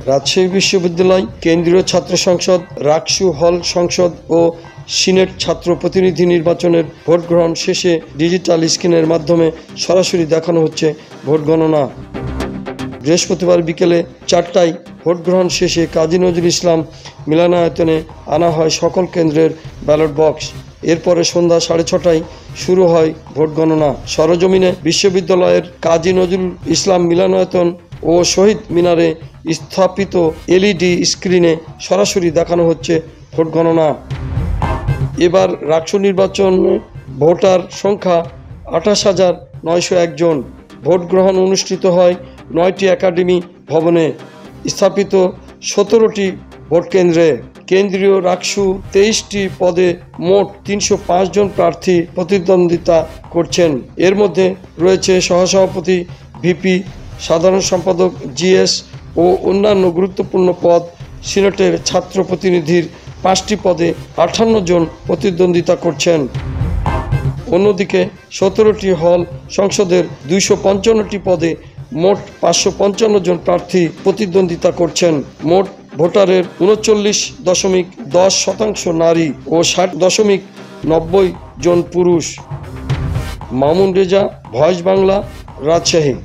রাজশাহী বিশ্ববিদ্যালয় কেন্দ্রীয় ছাত্র সংসদ, রাকসু হল সংসদ ও সিনেট ছাত্র প্রতিনিধি নির্বাচনের ভোট গ্রহণ শেষে ডিজিটাল স্ক্রিনের মাধ্যমে সরাসরি দেখানো হচ্ছে ভোট গণনা। বৃহস্পতিবার বিকেলে 4টায় ভোট গ্রহণ শেষে কাজী নজরুল ইসলাম মিলনায়তনে আনা হয় সকল কেন্দ্রের ব্যালট বক্স। এরপরে সন্ধ্যা 6:30টায় শুরু হয় ভোট গণনা। সরজমিনে বিশ্ববিদ্যালয়ের কাজী নজরুল ইসলাম মিলনায়তন ও শহীদ মিনারে স্থাপিত এলইডি স্ক্রিনে সরাসরি দেখানো হচ্ছে ভোট গণনা। এবার রাকসু নির্বাচনে ভোটার সংখ্যা 28,901 জন। ভোট গ্রহণ অনুষ্ঠিত হয় 9টি একাডেমি ভবনে স্থাপিত 17টি ভোট কেন্দ্রে। কেন্দ্রীয় রাকসু 23টি পদে মোট 305 জন প্রার্থী প্রতিদ্বন্দ্বিতা করছেন। এর মধ্যে রয়েছে সহসভাপতি, ভিপি, সাধারণ সম্পাদক, জিএস ও অন্যান্য গুরুত্বপূর্ণ পদ। সিনেটের ছাত্র প্রতিনিধির 5টি পদে 58 জন প্রতিদ্বন্দ্বিতা করছেন। অন্যদিকে 17টি হল সংসদের 255টি পদে মোট 555 জন প্রার্থী প্রতিদ্বন্দ্বিতা করছেন। মোট ভোটারের 39.10% নারী ও 60.90 জন পুরুষ। মামুন রেজা, ভয়েস বাংলা, রাজশাহী।